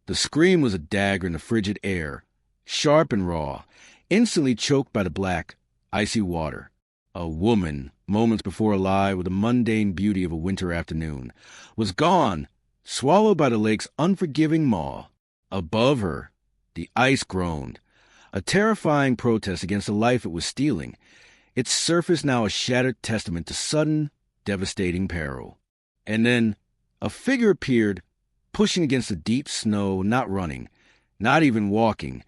The scream was a dagger in the frigid air, sharp and raw, instantly choked by the black, icy water. A woman, moments before alive with the mundane beauty of a winter afternoon, was gone, swallowed by the lake's unforgiving maw. Above her, the ice groaned, a terrifying protest against the life it was stealing, its surface now a shattered testament to sudden, devastating peril. And then a figure appeared, pushing against the deep snow, not running, not even walking,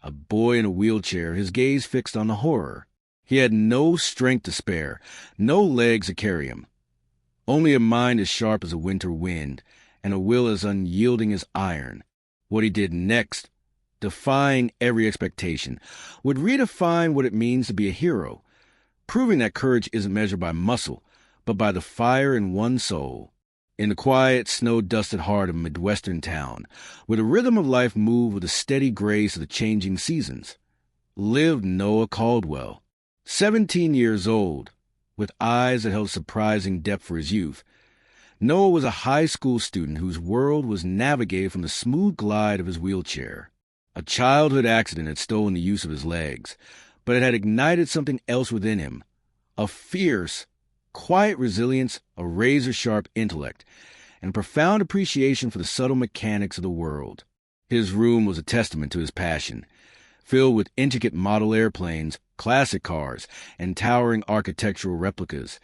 a boy in a wheelchair, his gaze fixed on the horror. He had no strength to spare, no legs to carry him. Only a mind as sharp as a winter wind, and a will as unyielding as iron. What he did next, defying every expectation, would redefine what it means to be a hero, proving that courage isn't measured by muscle, but by the fire in one's soul. In the quiet, snow-dusted heart of a Midwestern town, where the rhythm of life moved with the steady grace of the changing seasons, lived Noah Caldwell. 17 years old, with eyes that held surprising depth for his youth, Noah was a high school student whose world was navigated from the smooth glide of his wheelchair. A childhood accident had stolen the use of his legs, but it had ignited something else within him, a fierce, quiet resilience, a razor-sharp intellect, and profound appreciation for the subtle mechanics of the world. His room was a testament to his passion, filled with intricate model airplanes, classic cars, and towering architectural replicas,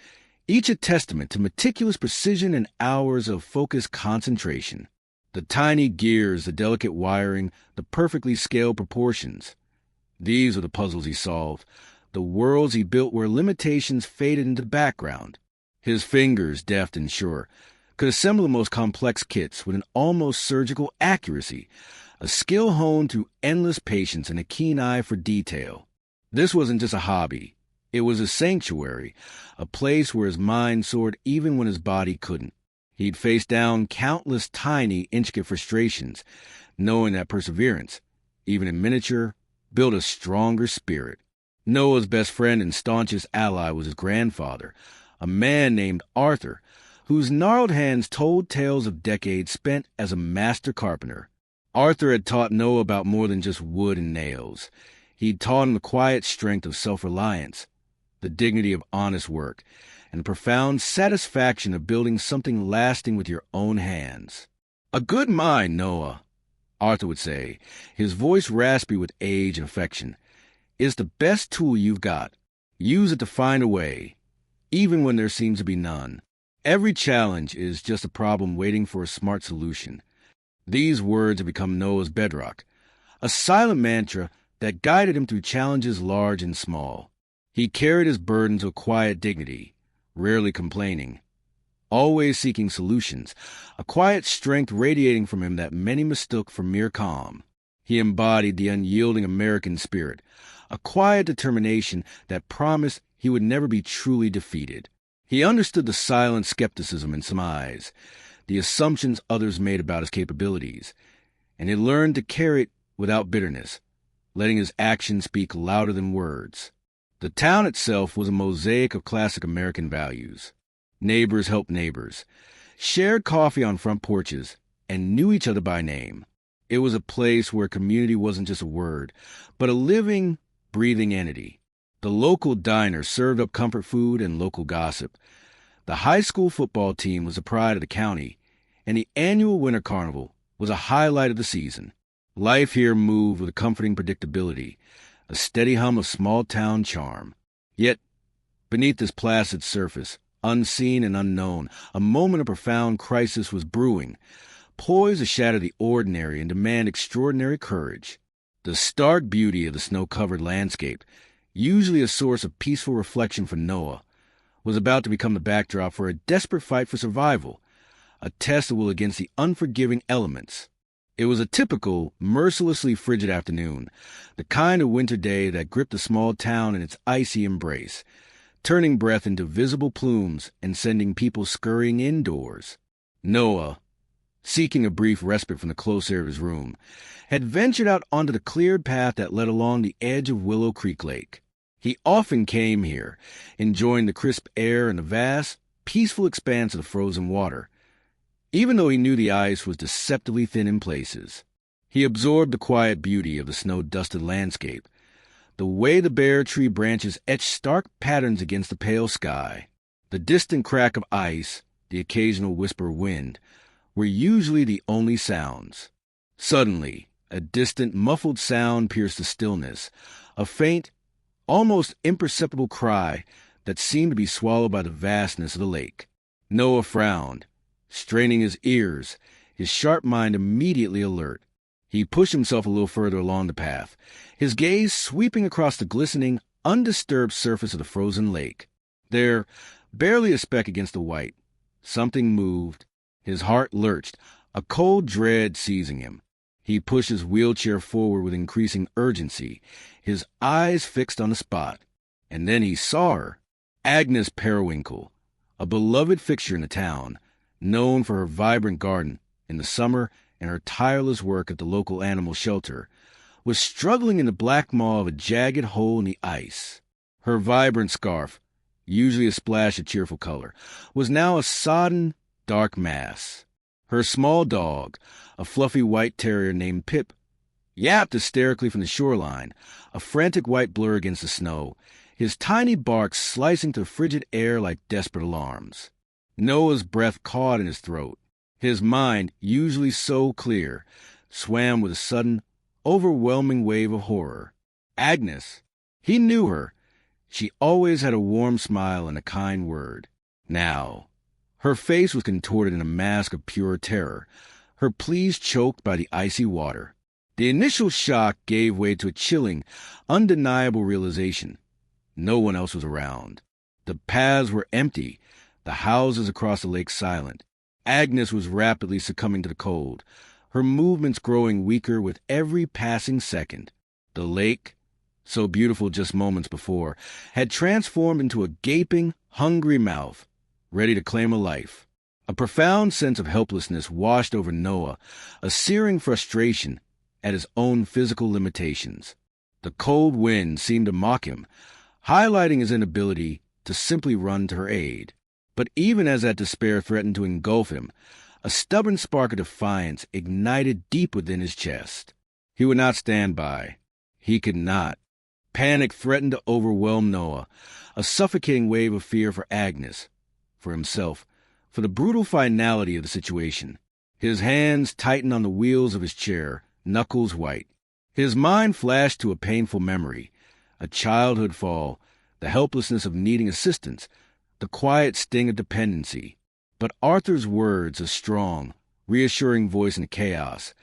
each a testament to meticulous precision and hours of focused concentration. The tiny gears, the delicate wiring, the perfectly scaled proportions. These were the puzzles he solved, the worlds he built where limitations faded into the background. His fingers, deft and sure, could assemble the most complex kits with an almost surgical accuracy, a skill honed through endless patience and a keen eye for detail. This wasn't just a hobby. It was a sanctuary, a place where his mind soared even when his body couldn't. He'd faced down countless tiny, intricate frustrations, knowing that perseverance, even in miniature, built a stronger spirit. Noah's best friend and staunchest ally was his grandfather, a man named Arthur, whose gnarled hands told tales of decades spent as a master carpenter. Arthur had taught Noah about more than just wood and nails. He'd taught him the quiet strength of self-reliance, the dignity of honest work, and the profound satisfaction of building something lasting with your own hands. "A good mind, Noah," Arthur would say, his voice raspy with age and affection, "is the best tool you've got. Use it to find a way, even when there seems to be none. Every challenge is just a problem waiting for a smart solution." These words had become Noah's bedrock, a silent mantra that guided him through challenges large and small. He carried his burdens with quiet dignity, rarely complaining, always seeking solutions, a quiet strength radiating from him that many mistook for mere calm. He embodied the unyielding American spirit, a quiet determination that promised he would never be truly defeated. He understood the silent skepticism in some eyes, the assumptions others made about his capabilities, and he learned to carry it without bitterness, letting his actions speak louder than words. The town itself was a mosaic of classic American values. Neighbors helped neighbors, shared coffee on front porches, and knew each other by name. It was a place where community wasn't just a word, but a living, breathing entity. The local diner served up comfort food and local gossip. The high school football team was the pride of the county, and the annual winter carnival was a highlight of the season. Life here moved with a comforting predictability, a steady hum of small-town charm. Yet, beneath this placid surface, unseen and unknown, a moment of profound crisis was brewing, poised to shatter the ordinary and demand extraordinary courage. The stark beauty of the snow-covered landscape, usually a source of peaceful reflection for Noah, was about to become the backdrop for a desperate fight for survival, a test of will against the unforgiving elements. It was a typical, mercilessly frigid afternoon, the kind of winter day that gripped the small town in its icy embrace, turning breath into visible plumes and sending people scurrying indoors. Noah, seeking a brief respite from the close air of his room, had ventured out onto the cleared path that led along the edge of Willow Creek Lake. He often came here, enjoying the crisp air and the vast, peaceful expanse of the frozen water, even though he knew the ice was deceptively thin in places. He absorbed the quiet beauty of the snow-dusted landscape, the way the bare tree branches etched stark patterns against the pale sky. The distant crack of ice, the occasional whisper of wind, were usually the only sounds. Suddenly, a distant, muffled sound pierced the stillness, a faint, almost imperceptible cry that seemed to be swallowed by the vastness of the lake. Noah frowned, straining his ears, his sharp mind immediately alert. He pushed himself a little further along the path, his gaze sweeping across the glistening, undisturbed surface of the frozen lake. There, barely a speck against the white, something moved. His heart lurched, a cold dread seizing him. He pushed his wheelchair forward with increasing urgency, his eyes fixed on the spot. And then he saw her, Agnes Periwinkle, a beloved fixture in the town, known for her vibrant garden in the summer and her tireless work at the local animal shelter, was struggling in the black maw of a jagged hole in the ice. Her vibrant scarf, usually a splash of cheerful color, was now a sodden, dark mass. Her small dog, a fluffy white terrier named Pip, yapped hysterically from the shoreline, a frantic white blur against the snow, his tiny bark slicing through frigid air like desperate alarms. Noah's breath caught in his throat. His mind, usually so clear, swam with a sudden, overwhelming wave of horror. Agnes. He knew her. She always had a warm smile and a kind word. Now, her face was contorted in a mask of pure terror, her pleas choked by the icy water. The initial shock gave way to a chilling, undeniable realization. No one else was around. The paths were empty, the houses across the lake silent. Agnes was rapidly succumbing to the cold, her movements growing weaker with every passing second. The lake, so beautiful just moments before, had transformed into a gaping, hungry mouth, ready to claim a life. A profound sense of helplessness washed over Noah, a searing frustration at his own physical limitations. The cold wind seemed to mock him, highlighting his inability to simply run to her aid. But even as that despair threatened to engulf him, a stubborn spark of defiance ignited deep within his chest. He would not stand by. He could not. Panic threatened to overwhelm Noah, a suffocating wave of fear for Agnes, for himself, for the brutal finality of the situation. His hands tightened on the wheels of his chair, knuckles white. His mind flashed to a painful memory, a childhood fall, the helplessness of needing assistance, the quiet sting of dependency. But Arthur's words, a strong, reassuring voice in the chaos,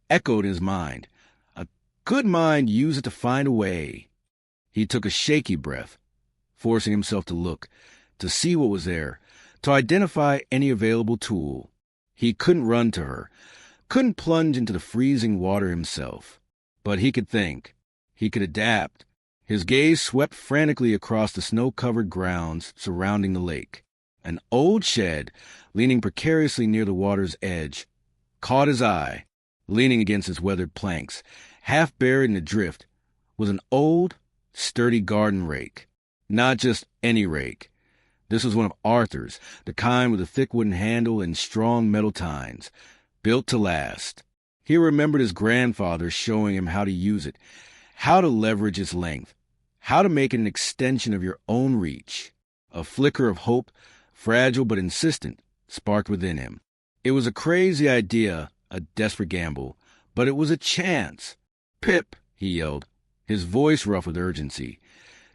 echoed in his mind. A good mind used it to find a way. He took a shaky breath, forcing himself to look, to see what was there, to identify any available tool. He couldn't run to her, couldn't plunge into the freezing water himself. But he could think. He could adapt. His gaze swept frantically across the snow-covered grounds surrounding the lake. An old shed, leaning precariously near the water's edge, caught his eye. Leaning against its weathered planks, half buried in the drift, was an old, sturdy garden rake. Not just any rake. This was one of Arthur's, the kind with a thick wooden handle and strong metal tines, built to last. He remembered his grandfather showing him how to use it, how to leverage its length, how to make it an extension of your own reach. A flicker of hope, fragile but insistent, sparked within him. It was a crazy idea, a desperate gamble, but it was a chance. "Pip!" he yelled, his voice rough with urgency,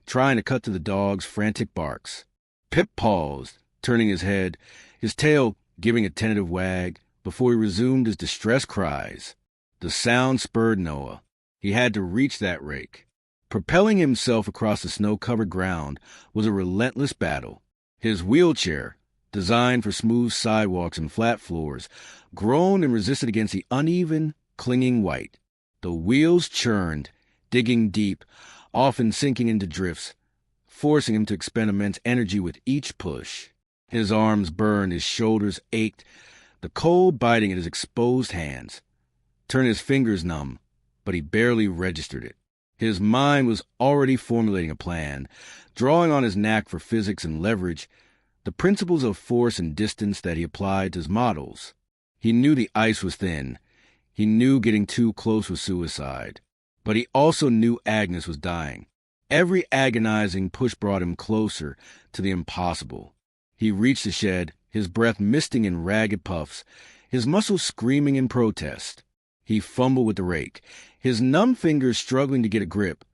trying to cut to the dog's frantic barks. Pip paused, turning his head, his tail giving a tentative wag, before he resumed his distressed cries. The sound spurred Noah. He had to reach that rake. Propelling himself across the snow-covered ground was a relentless battle. His wheelchair, designed for smooth sidewalks and flat floors, groaned and resisted against the uneven, clinging white. The wheels churned, digging deep, often sinking into drifts, forcing him to expend immense energy with each push. His arms burned, his shoulders ached, the cold biting at his exposed hands. Turned his fingers numb, but he barely registered it. His mind was already formulating a plan, drawing on his knack for physics and leverage, the principles of force and distance that he applied to his models. He knew the ice was thin, He knew getting too close was suicide, but he also knew Agnes was dying. Every agonizing push brought him closer to the impossible. He reached the shed, his breath misting in ragged puffs, his muscles screaming in protest. He fumbled with the rake, his numb fingers struggling to get a grip,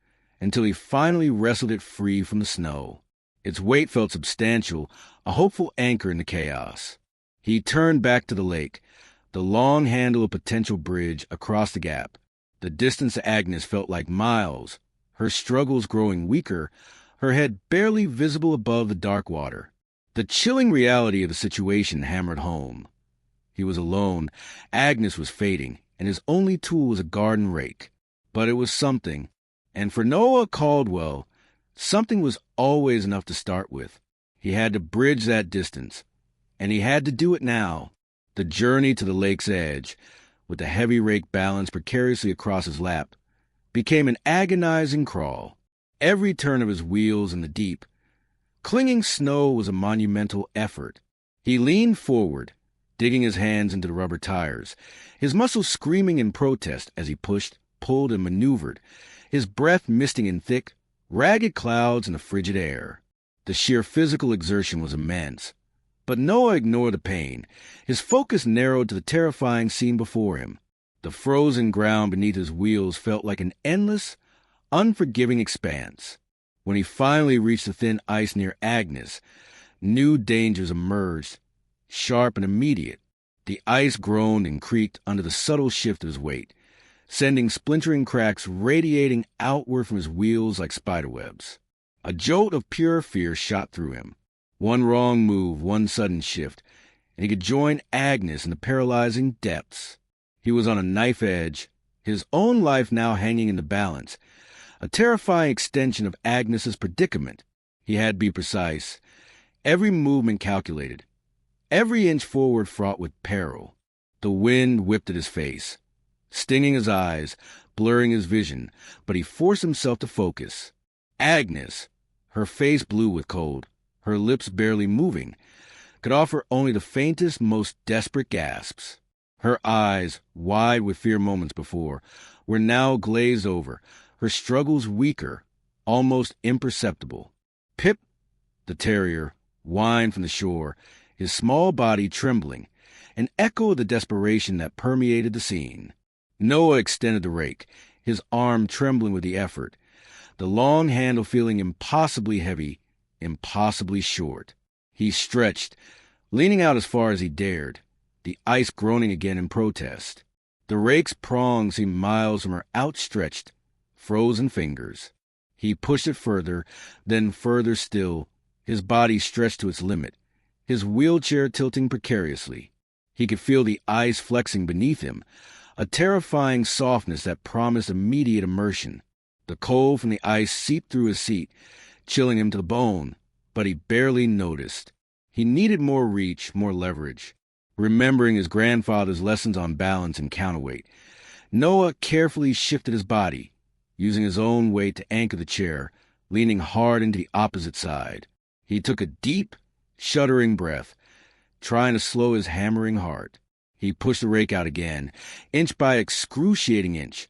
until he finally wrestled it free from the snow. Its weight felt substantial, a hopeful anchor in the chaos. He turned back to the lake, the long handle of potential bridge across the gap. The distance to Agnes felt like miles, her struggles growing weaker, her head barely visible above the dark water. The chilling reality of the situation hammered home. He was alone, Agnes was fading, and his only tool was a garden rake. But it was something, and for Noah Caldwell, something was always enough to start with. He had to bridge that distance, and he had to do it now. The journey to the lake's edge, with the heavy rake balanced precariously across his lap, became an agonizing crawl. Every turn of his wheels in the deep, clinging snow was a monumental effort. He leaned forward, digging his hands into the rubber tires, his muscles screaming in protest as he pushed, pulled, and maneuvered, his breath misting in thick, ragged clouds in the frigid air. The sheer physical exertion was immense. But Noah ignored the pain. His focus narrowed to the terrifying scene before him. The frozen ground beneath his wheels felt like an endless, unforgiving expanse. When he finally reached the thin ice near Agnes, new dangers emerged, sharp and immediate. The ice groaned and creaked under the subtle shift of his weight, sending splintering cracks radiating outward from his wheels like spiderwebs. A jolt of pure fear shot through him. One wrong move, one sudden shift, and he could join Agnes in the paralyzing depths. He was on a knife edge, his own life now hanging in the balance, a terrifying extension of Agnes's predicament. He had to be precise, every movement calculated, every inch forward fraught with peril. The wind whipped at his face, stinging his eyes, blurring his vision, but he forced himself to focus. Agnes, her face blue with cold, her lips barely moving, could offer only the faintest, most desperate gasps. Her eyes, wide with fear moments before, were now glazed over, her struggles weaker, almost imperceptible. Pip, the terrier, whined from the shore, his small body trembling, an echo of the desperation that permeated the scene. Noah extended the rake, his arm trembling with the effort, the long handle feeling impossibly heavy, impossibly short. He stretched, leaning out as far as he dared, the ice groaning again in protest. The rake's prongs seemed miles from her outstretched, frozen fingers. He pushed it further, then further still, his body stretched to its limit, his wheelchair tilting precariously. He could feel the ice flexing beneath him, a terrifying softness that promised immediate immersion. The cold from the ice seeped through his seat, chilling him to the bone, but he barely noticed. He needed more reach, more leverage. Remembering his grandfather's lessons on balance and counterweight, Noah carefully shifted his body, using his own weight to anchor the chair, leaning hard into the opposite side. He took a deep, shuddering breath, trying to slow his hammering heart. He pushed the rake out again, inch by excruciating inch,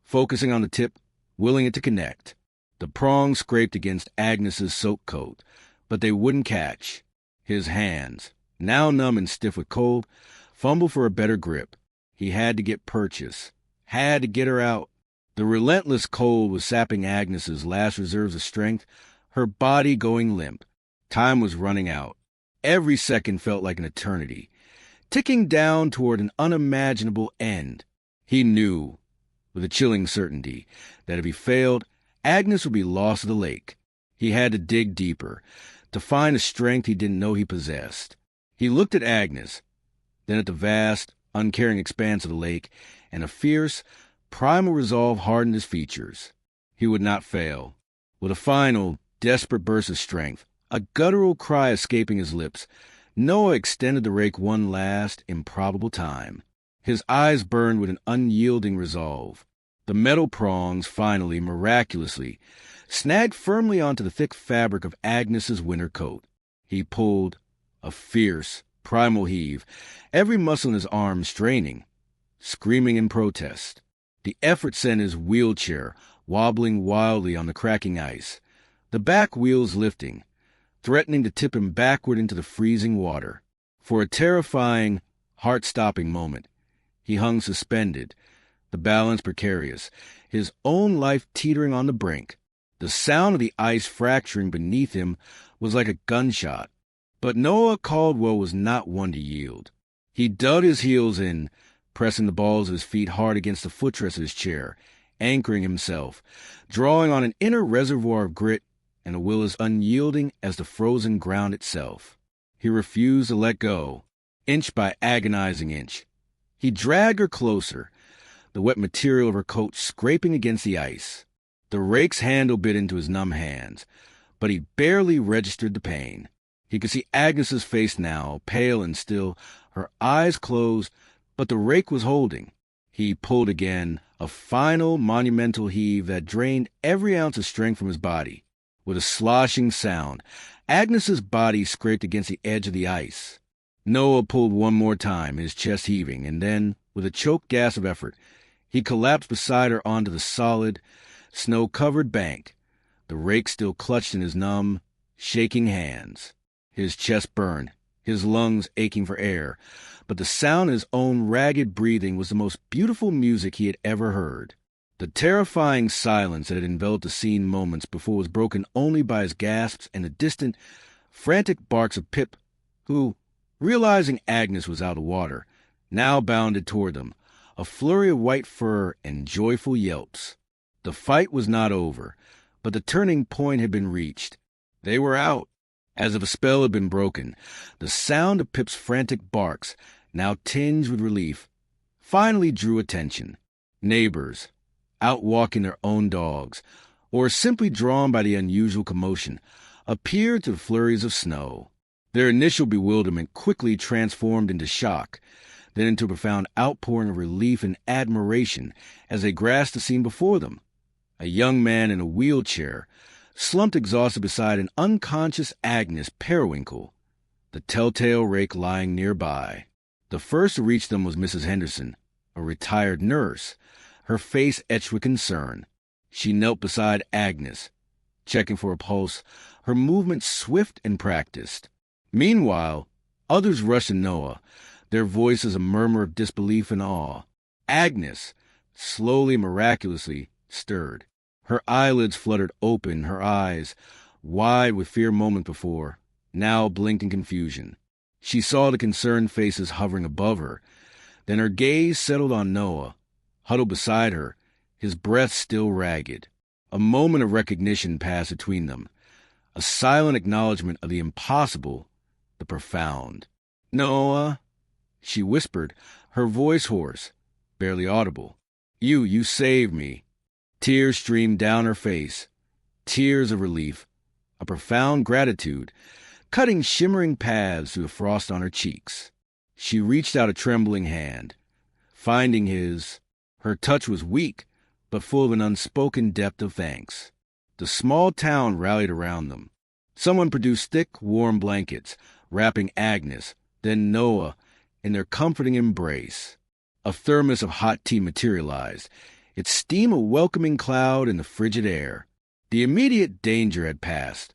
focusing on the tip, willing it to connect. The prongs scraped against Agnes's soaked coat, but they wouldn't catch. His hands, now numb and stiff with cold, fumbled for a better grip. He had to get purchase, had to get her out. The relentless cold was sapping Agnes's last reserves of strength, her body going limp. Time was running out. Every second felt like an eternity, ticking down toward an unimaginable end. He knew, with a chilling certainty, that if he failed, Agnes would be lost to the lake. He had to dig deeper, to find a strength he didn't know he possessed. He looked at Agnes, then at the vast, uncaring expanse of the lake, and a fierce, primal resolve hardened his features. He would not fail. With a final, desperate burst of strength, a guttural cry escaping his lips, Noah extended the rake one last, improbable time. His eyes burned with an unyielding resolve. The metal prongs finally, miraculously, snagged firmly onto the thick fabric of Agnes's winter coat. He pulled, a fierce, primal heave, every muscle in his arm straining. screaming in protest. The effort sent his wheelchair wobbling wildly on the cracking ice, the back wheels lifting, threatening to tip him backward into the freezing water. For a terrifying, heart-stopping moment, he hung suspended, the balance precarious, his own life teetering on the brink. The sound of the ice fracturing beneath him was like a gunshot. But Noah Caldwell was not one to yield. He dug his heels in, pressing the balls of his feet hard against the footrest of his chair, anchoring himself, drawing on an inner reservoir of grit and a will as unyielding as the frozen ground itself. He refused to let go, inch by agonizing inch. He dragged her closer, the wet material of her coat scraping against the ice. The rake's handle bit into his numb hands, but he barely registered the pain. He could see Agnes's face now, pale and still, her eyes closed, but the rake was holding. He pulled again, a final monumental heave that drained every ounce of strength from his body. With a sloshing sound, Agnes's body scraped against the edge of the ice. Noah pulled one more time, his chest heaving, and then, with a choked gasp of effort, he collapsed beside her onto the solid, snow-covered bank, the rake still clutched in his numb, shaking hands. His chest burned, his lungs aching for air, but the sound of his own ragged breathing was the most beautiful music he had ever heard. The terrifying silence that had enveloped the scene moments before was broken only by his gasps and the distant, frantic barks of Pip, who, realizing Agnes was out of water, now bounded toward them, a flurry of white fur and joyful yelps. The fight was not over, but the turning point had been reached. They were out. As if a spell had been broken, the sound of Pip's frantic barks, now tinged with relief, finally drew attention. Neighbors, out walking their own dogs, or simply drawn by the unusual commotion, appeared to the flurries of snow. Their initial bewilderment quickly transformed into shock, then into a profound outpouring of relief and admiration as they grasped the scene before them. A young man in a wheelchair, slumped exhausted beside an unconscious Agnes Periwinkle, the telltale rake lying nearby. The first to reach them was Mrs. Henderson, a retired nurse, her face etched with concern. She knelt beside Agnes, checking for a pulse, her movements swift and practiced. Meanwhile, others rushed to Noah, their voices a murmur of disbelief and awe. Agnes, slowly, miraculously, stirred. Her eyelids fluttered open, her eyes, wide with fear a moment before, now blinked in confusion. She saw the concerned faces hovering above her. Then her gaze settled on Noah, huddled beside her, his breath still ragged. A moment of recognition passed between them, a silent acknowledgement of the impossible, the profound. "Noah," she whispered, her voice hoarse, barely audible. You saved me." Tears streamed down her face, tears of relief, a profound gratitude, cutting shimmering paths through the frost on her cheeks. She reached out a trembling hand. Finding his, her touch was weak, but full of an unspoken depth of thanks. The small town rallied around them. Someone produced thick, warm blankets, wrapping Agnes, then Noah, in their comforting embrace. A thermos of hot tea materialized, its steam a welcoming cloud in the frigid air. The immediate danger had passed,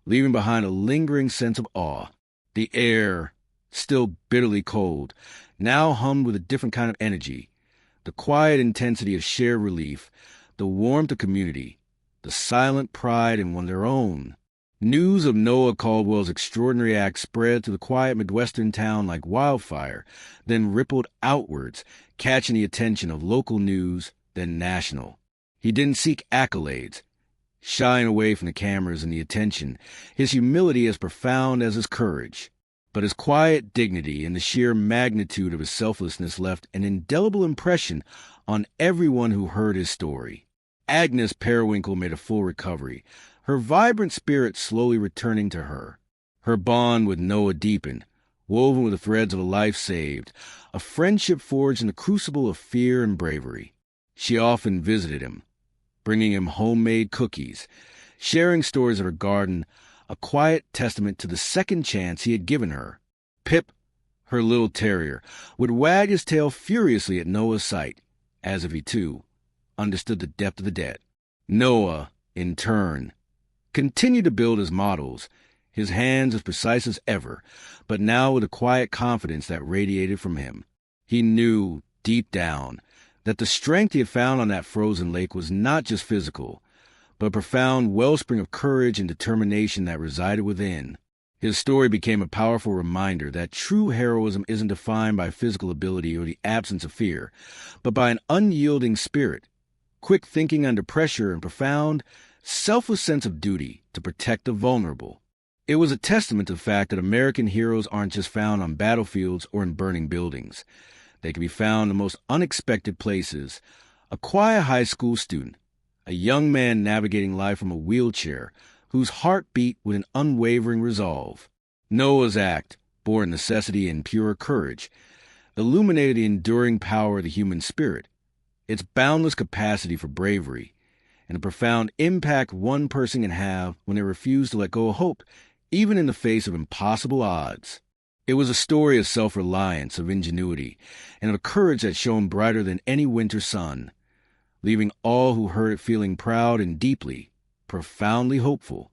leaving behind a lingering sense of awe. The air, still bitterly cold, now hummed with a different kind of energy, the quiet intensity of shared relief, the warmth of community, the silent pride in one of their own. News of Noah Caldwell's extraordinary act spread through the quiet Midwestern town like wildfire, then rippled outwards, catching the attention of local news, then national. He didn't seek accolades, shying away from the cameras and the attention, his humility as profound as his courage. But his quiet dignity and the sheer magnitude of his selflessness left an indelible impression on everyone who heard his story. Agnes Periwinkle made a full recovery, her vibrant spirit slowly returning to her. Her bond with Noah deepened, woven with the threads of a life saved, a friendship forged in the crucible of fear and bravery. She often visited him, bringing him homemade cookies, sharing stories of her garden, a quiet testament to the second chance he had given her. Pip, her little terrier, would wag his tail furiously at Noah's sight, as if he, too, understood the depth of the debt. Noah, in turn, continued to build his models, his hands as precise as ever, but now with a quiet confidence that radiated from him. He knew, deep down, that the strength he had found on that frozen lake was not just physical, but a profound wellspring of courage and determination that resided within. His story became a powerful reminder that true heroism isn't defined by physical ability or the absence of fear, but by an unyielding spirit, quick thinking under pressure, and profound, selfless sense of duty to protect the vulnerable. It was a testament to the fact that American heroes aren't just found on battlefields or in burning buildings. They can be found in the most unexpected places. A quiet high school student, a young man navigating life from a wheelchair, whose heart beat with an unwavering resolve. Noah's act, born necessity and pure courage, illuminated the enduring power of the human spirit, its boundless capacity for bravery, and the profound impact one person can have when they refuse to let go of hope, even in the face of impossible odds. It was a story of self-reliance, of ingenuity, and of a courage that shone brighter than any winter sun, leaving all who heard it feeling proud and deeply, profoundly hopeful.